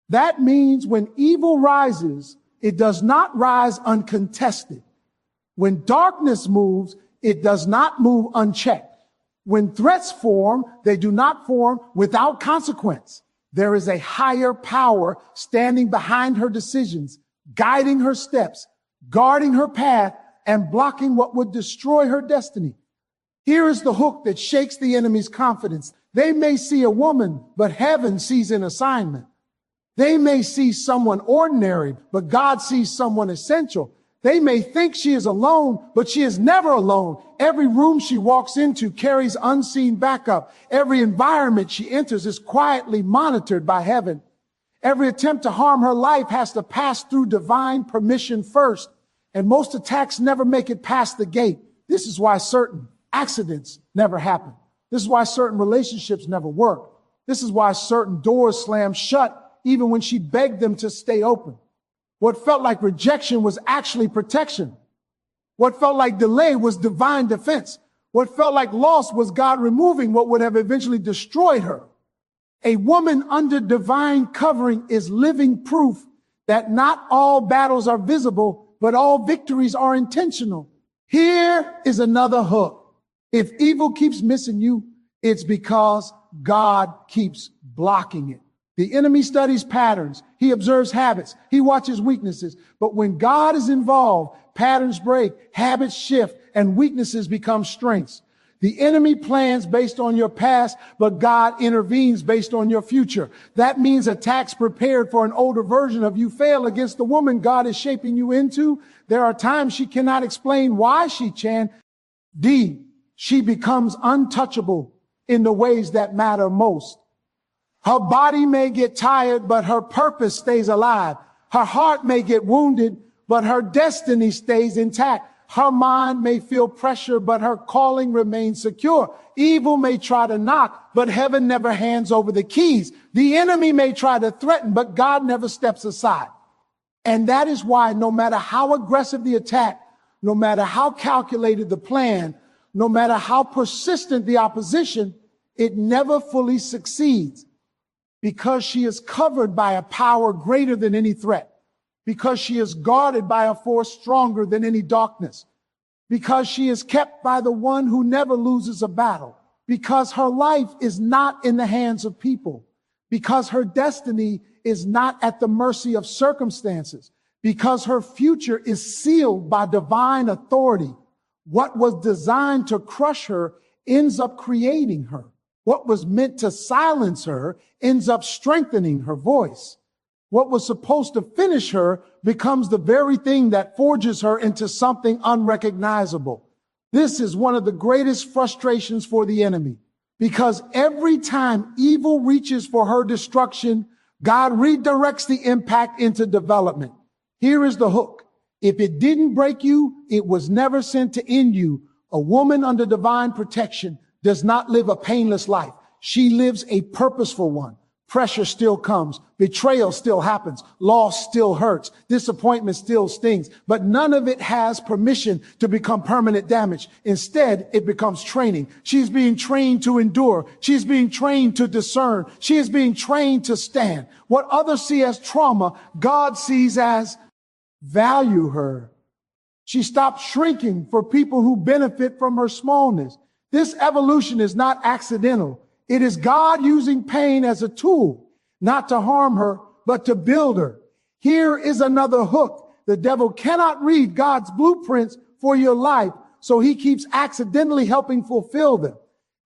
That means when evil rises, it does not rise uncontested. When darkness moves, it does not move unchecked. When threats form, they do not form without consequence. There is a higher power standing behind her decisions, guiding her steps, guarding her path, and blocking what would destroy her destiny. Here is the hook that shakes the enemy's confidence. They may see a woman, but heaven sees an assignment. They may see someone ordinary, but God sees someone essential. They may think she is alone, but she is never alone. Every room she walks into carries unseen backup. Every environment she enters is quietly monitored by heaven. Every attempt to harm her life has to pass through divine permission first. And most attacks never make it past the gate. This is why certain accidents never happen. This is why certain relationships never work. This is why certain doors slam shut even when she begged them to stay open. What felt like rejection was actually protection. What felt like delay was divine defense. What felt like loss was God removing what would have eventually destroyed her. A woman under divine covering is living proof that not all battles are visible, but all victories are intentional. Here is another hook. If evil keeps missing you, it's because God keeps blocking it. The enemy studies patterns. He observes habits. He watches weaknesses. But when God is involved, patterns break, habits shift, and weaknesses become strengths. The enemy plans based on your past, but God intervenes based on your future. That means attacks prepared for an older version of you fail against the woman God is shaping you into. There are times she cannot explain why she can. She becomes untouchable in the ways that matter most. Her body may get tired, but her purpose stays alive. Her heart may get wounded, but her destiny stays intact. Her mind may feel pressure, but her calling remains secure. Evil may try to knock, but heaven never hands over the keys. The enemy may try to threaten, but God never steps aside. And that is why no matter how aggressive the attack, no matter how calculated the plan, no matter how persistent the opposition, it never fully succeeds. Because she is covered by a power greater than any threat. Because she is guarded by a force stronger than any darkness. Because she is kept by the one who never loses a battle. Because her life is not in the hands of people. Because her destiny is not at the mercy of circumstances. Because her future is sealed by divine authority. What was designed to crush her ends up creating her. What was meant to silence her ends up strengthening her voice. What was supposed to finish her becomes the very thing that forges her into something unrecognizable. This is one of the greatest frustrations for the enemy, because every time evil reaches for her destruction, God redirects the impact into development. Here is the hook. If it didn't break you, it was never sent to end you. A woman under divine protection does not live a painless life. She lives a purposeful one. Pressure still comes. Betrayal still happens. Loss still hurts. Disappointment still stings. But none of it has permission to become permanent damage. Instead, it becomes training. She's being trained to endure. She's being trained to discern. She is being trained to stand. What others see as trauma, God sees as value her. She stops shrinking for people who benefit from her smallness. This evolution is not accidental. It is God using pain as a tool, not to harm her, but to build her. Here is another hook. The devil cannot read God's blueprints for your life, so he keeps accidentally helping fulfill them.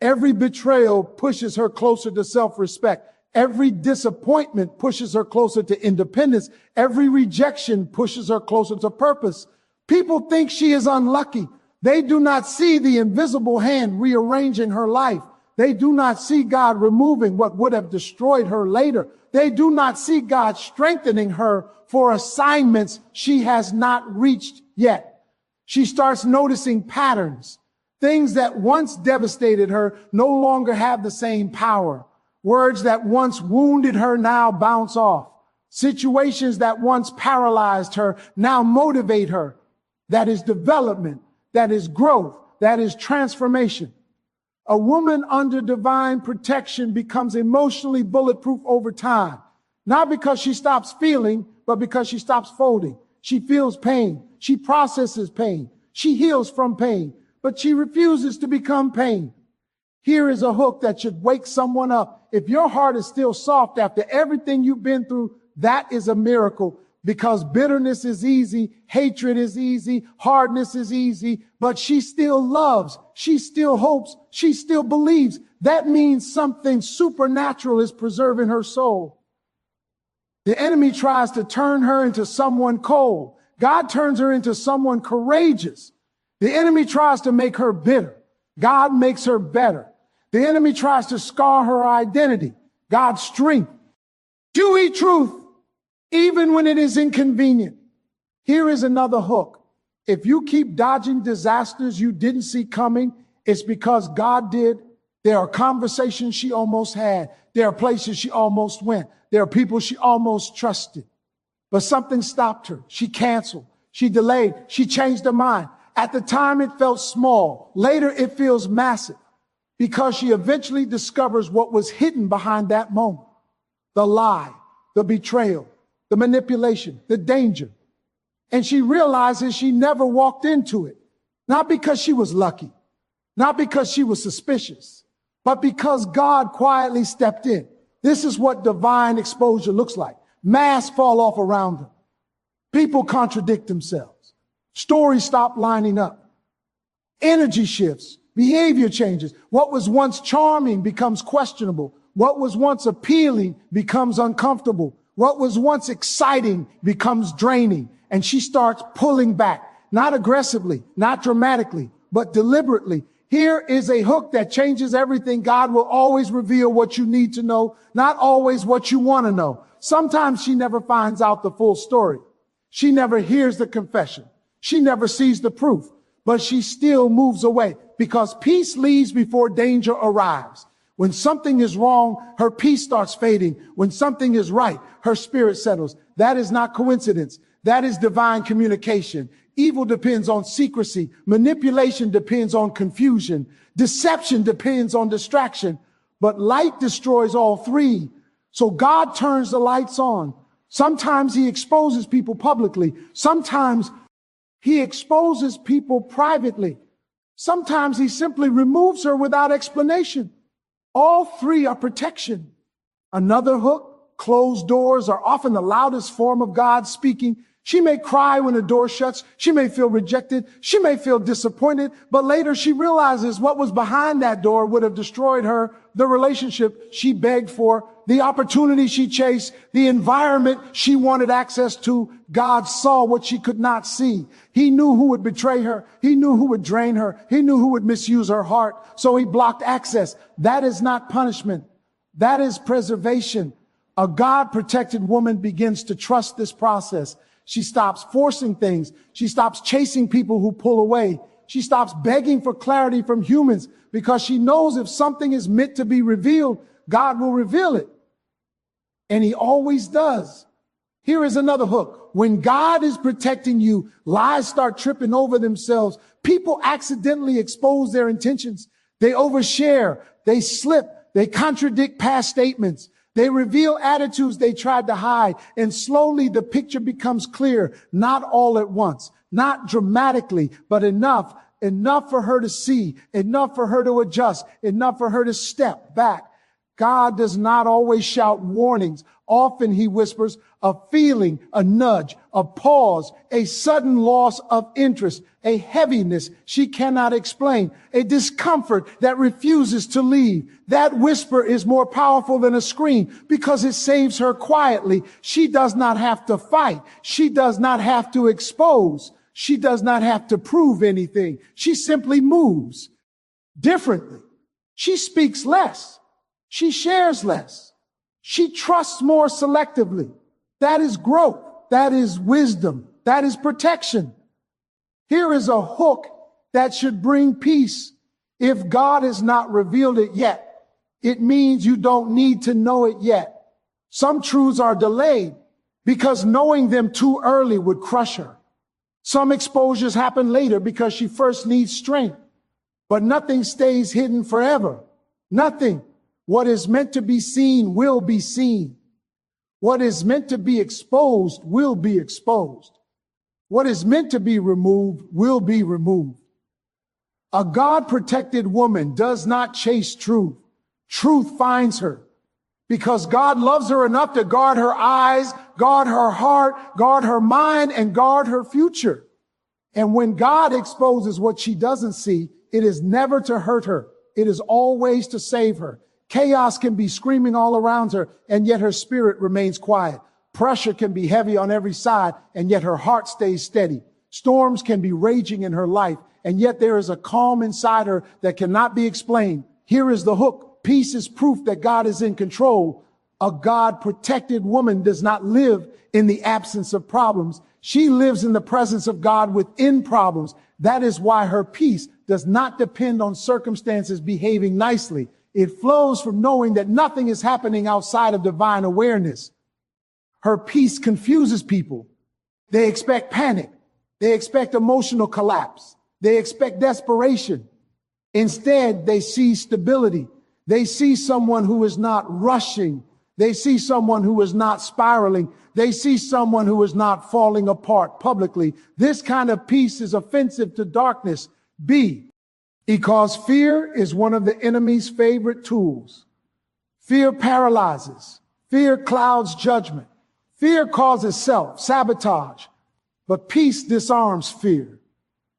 Every betrayal pushes her closer to self-respect. Every disappointment pushes her closer to independence. Every rejection pushes her closer to purpose. People think she is unlucky. They do not see the invisible hand rearranging her life. They do not see God removing what would have destroyed her later. They do not see God strengthening her for assignments she has not reached yet. She starts noticing patterns. Things that once devastated her no longer have the same power. Words that once wounded her now bounce off. Situations that once paralyzed her now motivate her. That is development. That is growth. That is transformation. A woman under divine protection becomes emotionally bulletproof over time. Not because she stops feeling, but because she stops folding. She feels pain. She processes pain. She heals from pain, but she refuses to become pain. Here is a hook that should wake someone up. If your heart is still soft after everything you've been through, that is a miracle, because bitterness is easy, hatred is easy, hardness is easy, but she still loves, she still hopes, she still believes. That means something supernatural is preserving her soul. The enemy tries to turn her into someone cold. God turns her into someone courageous. The enemy tries to make her bitter. God makes her better. The enemy tries to scar her identity. God's strength. You eat truth, even when it is inconvenient. Here is another hook. If you keep dodging disasters you didn't see coming, it's because God did. There are conversations she almost had. There are places she almost went. There are people she almost trusted. But something stopped her. She canceled. She delayed. She changed her mind. At the time, it felt small. Later, it feels massive, because she eventually discovers what was hidden behind that moment. The lie, the betrayal, the manipulation, the danger. And she realizes she never walked into it. Not because she was lucky, not because she was suspicious, but because God quietly stepped in. This is what divine exposure looks like. Masks fall off around her. People contradict themselves. Stories stop lining up. Energy shifts. Behavior changes. What was once charming becomes questionable. What was once appealing becomes uncomfortable. What was once exciting becomes draining. And she starts pulling back, not aggressively, not dramatically, but deliberately. Here is a hook that changes everything. God will always reveal what you need to know, not always what you want to know. Sometimes she never finds out the full story. She never hears the confession. She never sees the proof, but she still moves away, because peace leaves before danger arrives. When something is wrong, her peace starts fading. When something is right, her spirit settles. That is not coincidence. That is divine communication. Evil depends on secrecy. Manipulation depends on confusion. Deception depends on distraction. But light destroys all three. So God turns the lights on. Sometimes he exposes people publicly. Sometimes he exposes people privately. Sometimes he simply removes her without explanation. All three are protection. Another hook, closed doors are often the loudest form of God speaking. She may cry when the door shuts. She may feel rejected. She may feel disappointed. But later she realizes what was behind that door would have destroyed her, the relationship she begged for, the opportunity she chased, the environment she wanted access to. God saw what she could not see. He knew who would betray her. He knew who would drain her. He knew who would misuse her heart. So he blocked access. That is not punishment. That is preservation. A God-protected woman begins to trust this process. She stops forcing things. She stops chasing people who pull away. She stops begging for clarity from humans, because she knows if something is meant to be revealed, God will reveal it. And he always does. Here is another hook. When God is protecting you, lies start tripping over themselves. People accidentally expose their intentions. They overshare. They slip. They contradict past statements. They reveal attitudes they tried to hide, and slowly the picture becomes clear, not all at once, not dramatically, but enough for her to see, enough for her to adjust, enough for her to step back. God does not always shout warnings. Often he whispers a feeling, a nudge, a pause, a sudden loss of interest, a heaviness she cannot explain, a discomfort that refuses to leave. That whisper is more powerful than a scream, because it saves her quietly. She does not have to fight. She does not have to expose. She does not have to prove anything. She simply moves differently. She speaks less. She shares less. She trusts more selectively. That is growth. That is wisdom. That is protection. Here is a hook that should bring peace. If God has not revealed it yet, it means you don't need to know it yet. Some truths are delayed because knowing them too early would crush her. Some exposures happen later because she first needs strength. But nothing stays hidden forever. Nothing. What is meant to be seen will be seen. What is meant to be exposed will be exposed. What is meant to be removed will be removed. A God-protected woman does not chase truth. Truth finds her because God loves her enough to guard her eyes, guard her heart, guard her mind, and guard her future. And when God exposes what she doesn't see, it is never to hurt her. It is always to save her. Chaos can be screaming all around her, and yet her spirit remains quiet. Pressure can be heavy on every side, and yet her heart stays steady. Storms can be raging in her life, and yet there is a calm inside her that cannot be explained. Here is the hook. Peace is proof that God is in control. A God-protected woman does not live in the absence of problems. She lives in the presence of God within problems. That is why her peace does not depend on circumstances behaving nicely. It flows from knowing that nothing is happening outside of divine awareness. Her peace confuses people. They expect panic. They expect emotional collapse. They expect desperation. Instead, they see stability. They see someone who is not rushing. They see someone who is not spiraling. They see someone who is not falling apart publicly. This kind of peace is offensive to darkness. B, because fear is one of the enemy's favorite tools. Fear paralyzes. Fear clouds judgment. Fear causes self-sabotage. But peace disarms fear.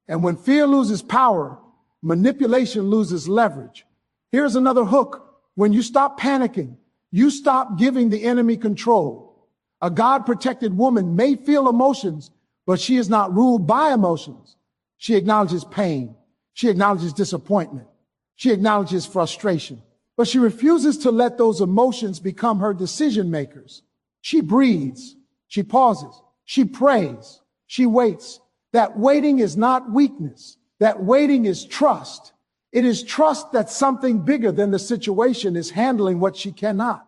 And when fear loses power, manipulation loses leverage. Here's another hook. When you stop panicking, you stop giving the enemy control. A God-protected woman may feel emotions, but she is not ruled by emotions. She acknowledges pain. She acknowledges disappointment. She acknowledges frustration. But she refuses to let those emotions become her decision makers. She breathes. She pauses. She prays. She waits. That waiting is not weakness. That waiting is trust. It is trust that something bigger than the situation is handling what she cannot.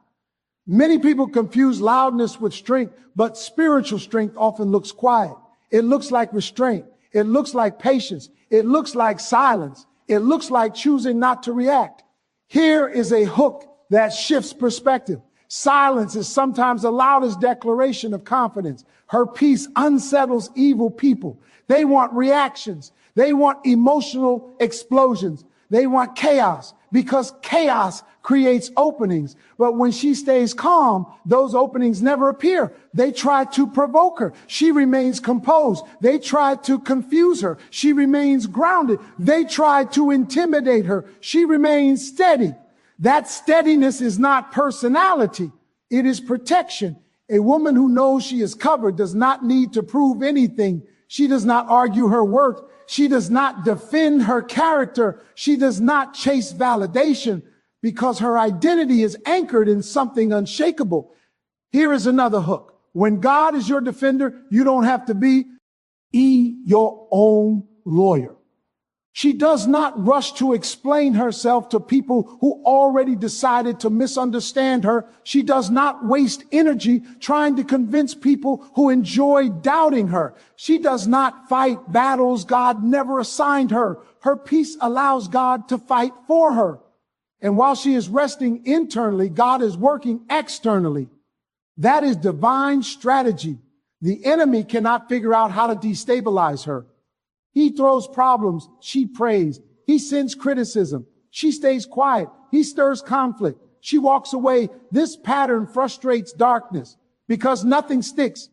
Many people confuse loudness with strength, but spiritual strength often looks quiet. It looks like restraint. It looks like patience. It looks like silence. It looks like choosing not to react. Here is a hook that shifts perspective. Silence is sometimes the loudest declaration of confidence. Her peace unsettles evil people. They want reactions. They want emotional explosions. They want chaos because chaos creates openings. But when she stays calm, those openings never appear. They try to provoke her. She remains composed. They try to confuse her. She remains grounded. They try to intimidate her. She remains steady. That steadiness is not personality. It is protection. A woman who knows she is covered does not need to prove anything. She does not argue her worth. She does not defend her character. She does not chase validation because her identity is anchored in something unshakable. Here is another hook. When God is your defender, you don't have to be your own lawyer. She does not rush to explain herself to people who already decided to misunderstand her. She does not waste energy trying to convince people who enjoy doubting her. She does not fight battles God never assigned her. Her peace allows God to fight for her. And while she is resting internally, God is working externally. That is divine strategy. The enemy cannot figure out how to destabilize her. He throws problems. She prays. He sends criticism. She stays quiet. He stirs conflict. She walks away. This pattern frustrates darkness because nothing sticks.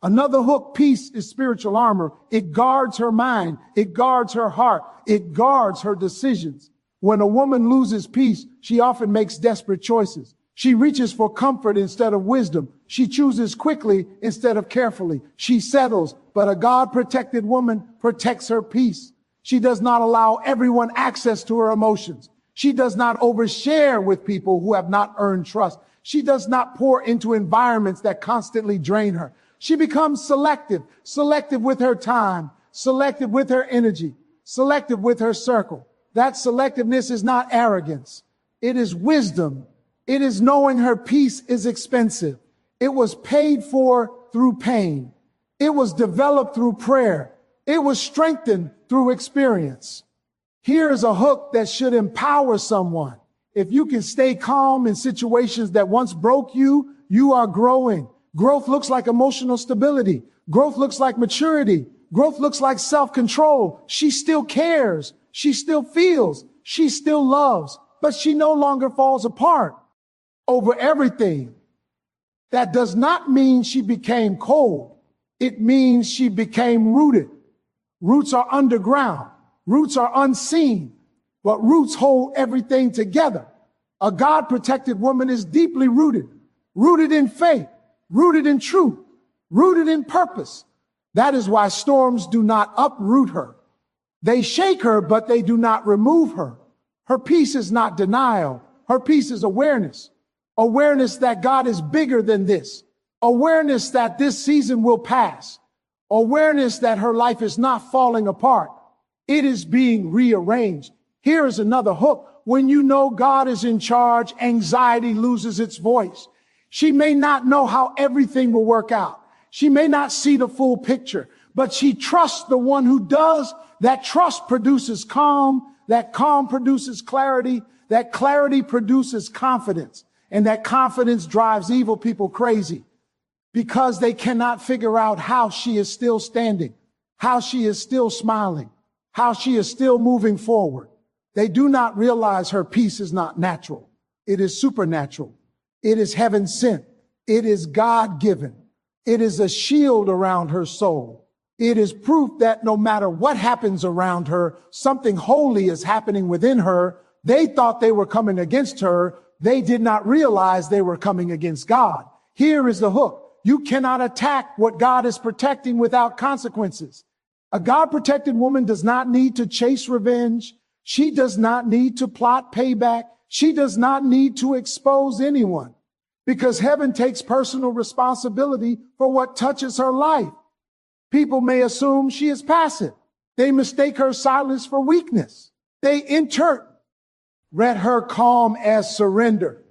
Another hook, peace, is spiritual armor. It guards her mind. It guards her heart. It guards her decisions. When a woman loses peace, she often makes desperate choices. She reaches for comfort instead of wisdom. She chooses quickly instead of carefully. She settles, but a God-protected woman protects her peace. She does not allow everyone access to her emotions. She does not overshare with people who have not earned trust. She does not pour into environments that constantly drain her. She becomes selective with her time, selective with her energy, selective with her circle. That selectiveness is not arrogance. It is wisdom. It is knowing her peace is expensive. It was paid for through pain. It was developed through prayer. It was strengthened through experience. Here is a hook that should empower someone. If you can stay calm in situations that once broke you, you are growing. Growth looks like emotional stability. Growth looks like maturity. Growth looks like self-control. She still cares. She still feels. She still loves, but she no longer falls apart over everything. That does not mean she became cold. It means she became rooted. Roots are underground. Roots are unseen, but roots hold everything together. A God-protected woman is deeply rooted, rooted in faith, rooted in truth, rooted in purpose. That is why storms do not uproot her. They shake her, but they do not remove her. Her peace is not denial. Her peace is awareness. Awareness that God is bigger than this. Awareness that this season will pass. Awareness that her life is not falling apart. It is being rearranged. Here is another hook. When you know God is in charge, anxiety loses its voice. She may not know how everything will work out. She may not see the full picture, but she trusts the one who does. That trust produces calm. That calm produces clarity. That clarity produces confidence. And that confidence drives evil people crazy because they cannot figure out how she is still standing, how she is still smiling, how she is still moving forward. They do not realize her peace is not natural. It is supernatural. It is heaven sent. It is God given. It is a shield around her soul. It is proof that no matter what happens around her, something holy is happening within her. They thought they were coming against her. They did not realize they were coming against God. Here is the hook. You cannot attack what God is protecting without consequences. A God-protected woman does not need to chase revenge. She does not need to plot payback. She does not need to expose anyone because heaven takes personal responsibility for what touches her life. People may assume she is passive. They mistake her silence for weakness. They interpret her calm as surrender.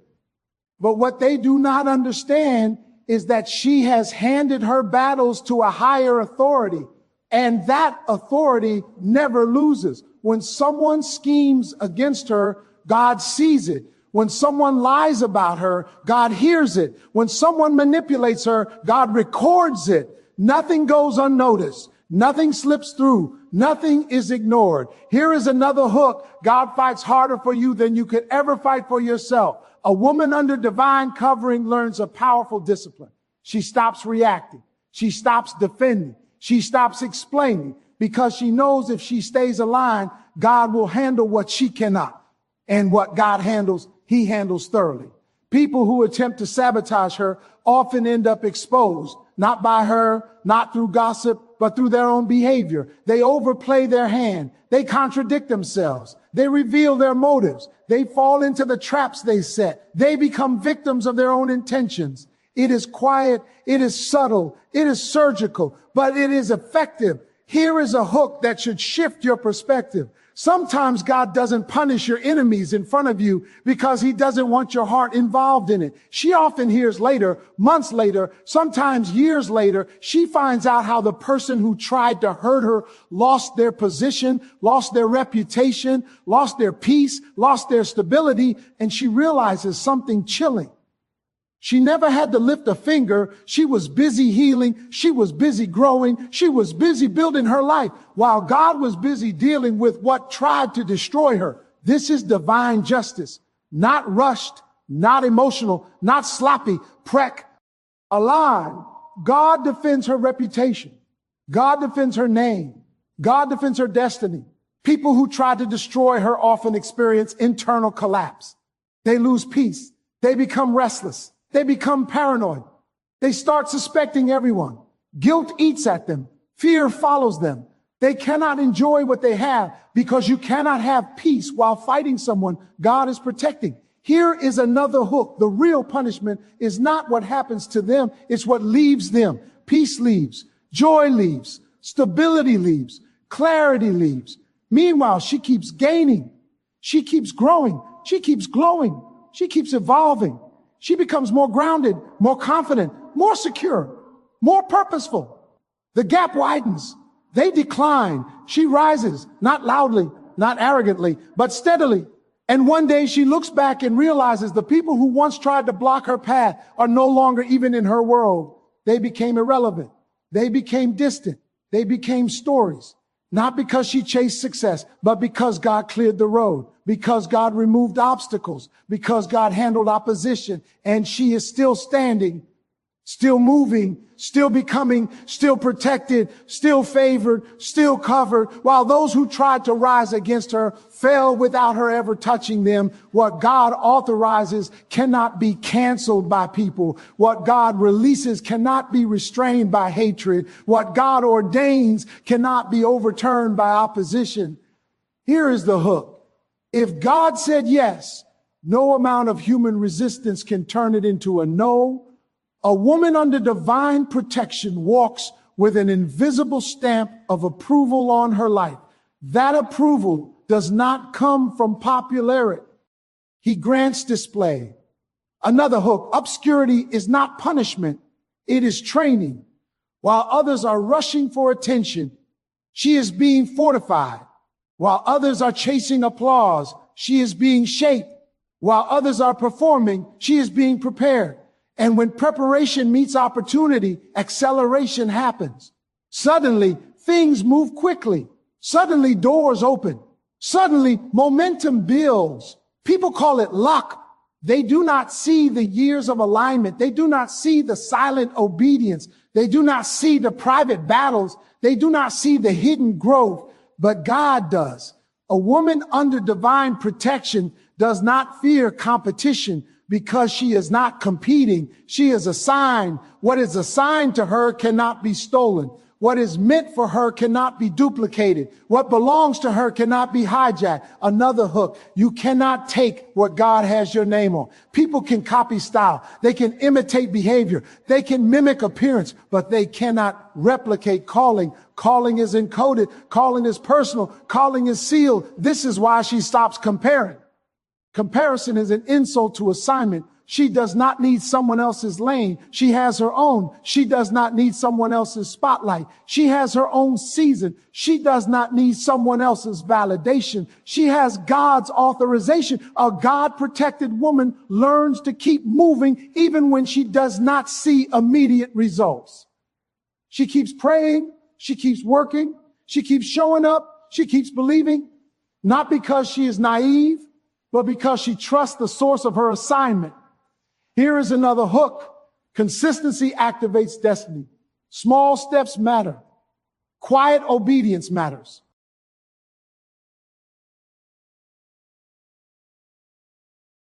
But what they do not understand is that she has handed her battles to a higher authority, and that authority never loses. When someone schemes against her, God sees it. When someone lies about her, God hears it. When someone manipulates her, God records it. Nothing goes unnoticed. Nothing slips through. Nothing is ignored. Here is another hook. God fights harder for you than you could ever fight for yourself. A woman under divine covering learns a powerful discipline. She stops reacting. She stops defending. She stops explaining because she knows if she stays aligned, God will handle what she cannot. And what God handles, he handles thoroughly. People who attempt to sabotage her often end up exposed, not by her, not through gossip, but through their own behavior. They overplay their hand. They contradict themselves. They reveal their motives. They fall into the traps they set. They become victims of their own intentions. It is quiet. It is subtle. It is surgical, but it is effective. Here is a hook that should shift your perspective. Sometimes God doesn't punish your enemies in front of you because he doesn't want your heart involved in it. She often hears later, months later, sometimes years later, she finds out how the person who tried to hurt her lost their position, lost their reputation, lost their peace, lost their stability, and she realizes something chilling. She never had to lift a finger. She was busy healing. She was busy growing. She was busy building her life while God was busy dealing with what tried to destroy her. This is divine justice, not rushed, not emotional, not sloppy, aligned. God defends her reputation. God defends her name. God defends her destiny. People who try to destroy her often experience internal collapse. They lose peace. They become restless. They become paranoid. They start suspecting everyone. Guilt eats at them. Fear follows them. They cannot enjoy what they have because you cannot have peace while fighting someone God is protecting. Here is another hook. The real punishment is not what happens to them. It's what leaves them. Peace leaves. Joy leaves. Stability leaves. Clarity leaves. Meanwhile, she keeps gaining. She keeps growing. She keeps glowing. She keeps evolving. She becomes more grounded, more confident, more secure, more purposeful. The gap widens. They decline. She rises, not loudly, not arrogantly, but steadily. And one day she looks back and realizes the people who once tried to block her path are no longer even in her world. They became irrelevant. They became distant. They became stories. Not because she chased success, but because God cleared the road, because God removed obstacles, because God handled opposition, and she is still standing, still moving, still becoming, still protected, still favored, still covered, while those who tried to rise against her fell without her ever touching them. What God authorizes cannot be canceled by people. What God releases cannot be restrained by hatred. What God ordains cannot be overturned by opposition. Here is the hook. If God said yes, no amount of human resistance can turn it into a no. A woman under divine protection walks with an invisible stamp of approval on her life. That approval does not come from popularity. He grants display. Another hook, obscurity is not punishment. It is training. While others are rushing for attention, she is being fortified. While others are chasing applause, she is being shaped. While others are performing, she is being prepared. And when preparation meets opportunity, acceleration happens. Suddenly, things move quickly. Suddenly, doors open. Suddenly, momentum builds. People call it luck. They do not see the years of alignment. They do not see the silent obedience. They do not see the private battles. They do not see the hidden growth, but God does. A woman under divine protection does not fear competition, because she is not competing. She is assigned. What is assigned to her cannot be stolen. What is meant for her cannot be duplicated. What belongs to her cannot be hijacked. Another hook. You cannot take what God has your name on. People can copy style. They can imitate behavior. They can mimic appearance, but they cannot replicate calling. Calling is encoded. Calling is personal. Calling is sealed. This is why she stops comparing. Comparison is an insult to assignment. She does not need someone else's lane. She has her own. She does not need someone else's spotlight. She has her own season. She does not need someone else's validation. She has God's authorization. A God-protected woman learns to keep moving even when she does not see immediate results. She keeps praying. She keeps working. She keeps showing up. She keeps believing, not because she is naive, but because she trusts the source of her assignment. Here is another hook. Consistency activates destiny. Small steps matter. Quiet obedience matters.